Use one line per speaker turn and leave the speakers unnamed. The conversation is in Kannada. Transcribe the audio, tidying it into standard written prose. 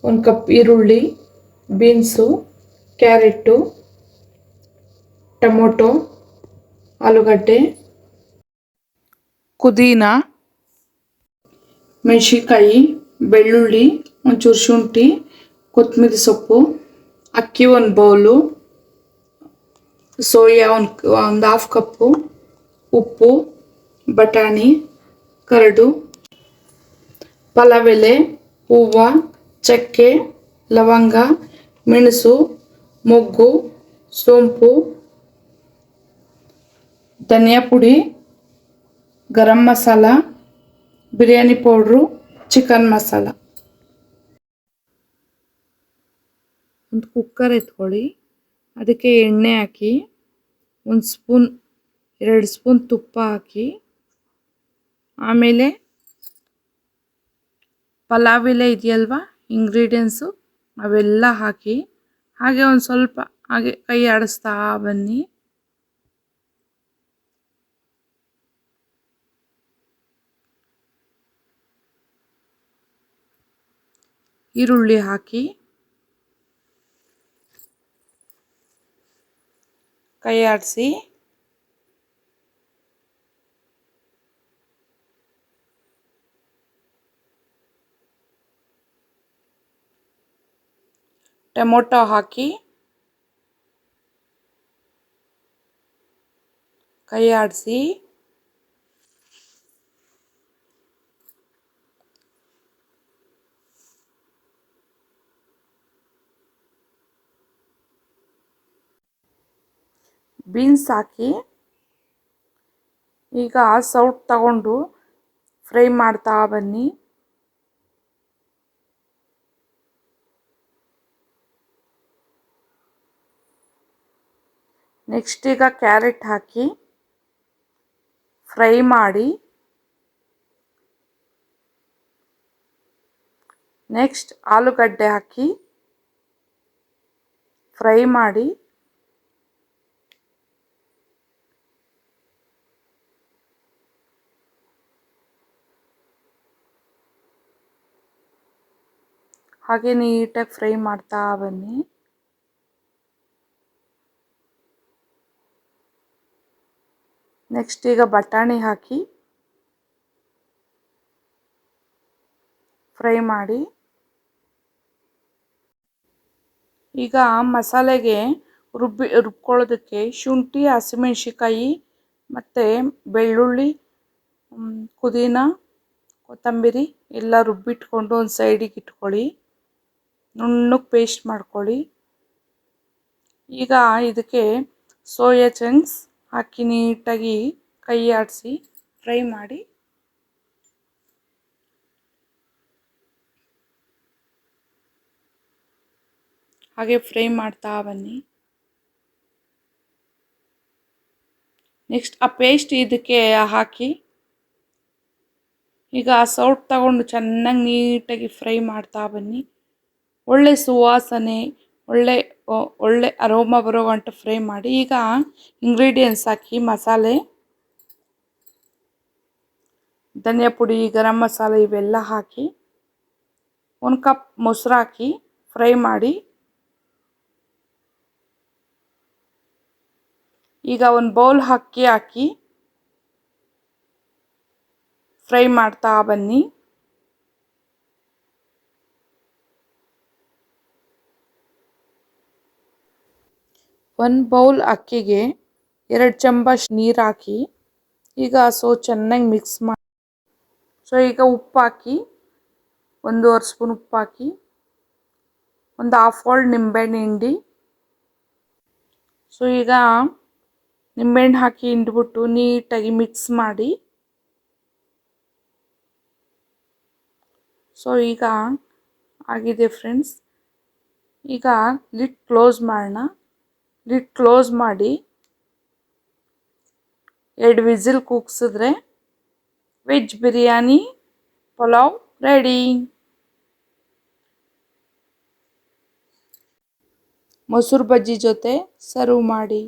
ಒಂದು ಕಪ್ ಈರುಳ್ಳಿ, ಬೀನ್ಸು, ಕ್ಯಾರೆಟು, ಟೊಮೊಟೊ, ಆಲೂಗಡ್ಡೆ, ಪುದೀನ, ಮೆಣಸಿನ್ಕಾಯಿ, ಬೆಳ್ಳುಳ್ಳಿ, ಒಂಚೂರು ಶುಂಠಿ, ಕೊತ್ತಂಬರಿ ಸೊಪ್ಪು, ಅಕ್ಕಿ ಒಂದು ಬೌಲು, ಸೋಯಾ ಒಂದು ಹಾಫ್ ಕಪ್ಪು, ಉಪ್ಪು, ಬಟಾಣಿ, ಕರಡು, ಪಲಾವ್ ಎಲೆ, ಹೂವು, ಚಕ್ಕೆ, ಲವಂಗ, ಮೆಣಸು, ಮೊಗ್ಗು, ಸೋಂಪು, ಧನಿಯಾ ಪುಡಿ, ಗರಂ ಮಸಾಲ, ಬಿರಿಯಾನಿ ಪೌಡ್ರು, ಚಿಕನ್ ಮಸಾಲ. ಒಂದು ಕುಕ್ಕರ್ ಎತ್ಕೊಳ್ಳಿ, ಅದಕ್ಕೆ ಎಣ್ಣೆ ಹಾಕಿ, 2 ಸ್ಪೂನ್ ತುಪ್ಪ ಹಾಕಿ, ಆಮೇಲೆ ಪಲಾವ್ ಎಲೆ ಇದೆಯಲ್ವಾ, ಇಂಗ್ರೀಡಿಯೆಂಟ್ಸು ಅವೆಲ್ಲ ಹಾಕಿ, ಹಾಗೆ ಒಂದು ಸ್ವಲ್ಪ ಹಾಗೆ ಕೈ ಆಡಿಸ್ತಾ ಬನ್ನಿ. ಈರುಳ್ಳಿ ಹಾಕಿ ಕೈ ಆಡಿಸಿ, ಟೊಮೊಟೊ ಹಾಕಿ ಕೈ ಆಡಿಸಿ, ಬೀನ್ಸ್ ಹಾಕಿ, ಈಗ ಸೌಟ್ ತಗೊಂಡು ಫ್ರೈ ಮಾಡ್ತಾ ಬನ್ನಿ. ನೆಕ್ಸ್ಟ್ ಈಗ ಕ್ಯಾರೆಟ್ ಹಾಕಿ ಫ್ರೈ ಮಾಡಿ, ನೆಕ್ಸ್ಟ್ ಆಲೂಗಡ್ಡೆ ಹಾಕಿ ಫ್ರೈ ಮಾಡಿ, ಹಾಗೆ ನೀಟಾಗಿ ಫ್ರೈ ಮಾಡ್ತಾ ಬನ್ನಿ. ನೆಕ್ಸ್ಟ್ ಈಗ ಬಟಾಣಿ ಹಾಕಿ ಫ್ರೈ ಮಾಡಿ. ಈಗ ಮಸಾಲೆಗೆ ರುಬ್ಕೊಳ್ಳೋದಕ್ಕೆ ಶುಂಠಿ, ಹಸಿಮೆಣ್ಸಿಕಾಯಿ ಮತ್ತು ಬೆಳ್ಳುಳ್ಳಿ, ಪುದೀನ, ಕೊತ್ತಂಬರಿ ಎಲ್ಲ ರುಬ್ಬಿಟ್ಕೊಂಡು ಒಂದು ಸೈಡಿಗೆ ಇಟ್ಕೊಳ್ಳಿ. ನುಣ್ಣಗೆ ಪೇಸ್ಟ್ ಮಾಡ್ಕೊಳ್ಳಿ. ಈಗ ಇದಕ್ಕೆ ಸೋಯಾ ಚಂಕ್ಸ್ ಹಾಕಿ ನೀಟಾಗಿ ಕೈ ಆಡಿಸಿ ಫ್ರೈ ಮಾಡಿ. ಹಾಗೆ ಫ್ರೈ ಮಾಡ್ತಾ ಬನ್ನಿ. ನೆಕ್ಸ್ಟ್ ಆ ಪೇಸ್ಟ್ ಇದಕ್ಕೆ ಹಾಕಿ, ಈಗ ಆ ಸೌಟ್ ತಗೊಂಡು ಚೆನ್ನಾಗಿ ನೀಟಾಗಿ ಫ್ರೈ ಮಾಡ್ತಾ ಬನ್ನಿ. ಒಳ್ಳೆ ಸುವಾಸನೆ, ಒಳ್ಳೆ ಅರೋಮಾ ಬರೋ ಗಂಟ ಫ್ರೈ ಮಾಡಿ. ಈಗ ಇಂಗ್ರೀಡಿಯೆಂಟ್ಸ್ ಹಾಕಿ, ಮಸಾಲೆ, ಧನಿಯಾ ಪುಡಿ, ಗರಂ ಮಸಾಲೆ ಇವೆಲ್ಲ ಹಾಕಿ, 1 ಕಪ್ ಮೊಸರು ಹಾಕಿ ಫ್ರೈ ಮಾಡಿ. ಈಗ ಒಂದು ಬೌಲ್ ಅಕ್ಕಿ ಹಾಕಿ ಫ್ರೈ ಮಾಡ್ತಾ ಬನ್ನಿ. ಒಂದು ಬೌಲ್ ಅಕ್ಕಿಗೆ 2 ಚಮಚ ನೀರು ಹಾಕಿ, ಈಗ ಚೆನ್ನಾಗಿ ಮಿಕ್ಸ್ ಮಾಡಿ. ಈಗ ಉಪ್ಪು ಹಾಕಿ, 1.5 ಸ್ಪೂನ್ ಉಪ್ಪು ಹಾಕಿ, ಒಂದು ಹಾಫ್ ಹೋಳು ನಿಂಬೆಹಣ್ಣು ಹಿಂಡಿ. ಈಗ ನಿಂಬೆಹಣ್ಣು ಹಾಕಿ ಹಿಂಡ್ಬಿಟ್ಟು ನೀಟಾಗಿ ಮಿಕ್ಸ್ ಮಾಡಿ. ಈಗ ಆಗಿದೆ ಫ್ರೆಂಡ್ಸ್. ಈಗ ಲಿಡ್ ಕ್ಲೋಸ್ ಮಾಡೋಣ. ಲಿಡ್ ಕ್ಲೋಸ್ ಮಾಡಿ 2 ವಿಸಿಲ್ ಕೂಗಿಸಿದ್ರೆ ವೆಜ್ ಬಿರಿಯಾನಿ ಪಲಾವ್ ರೆಡಿ. ಮೊಸರು ಬಜ್ಜಿ ಜೊತೆ ಸರ್ವ್ ಮಾಡಿ.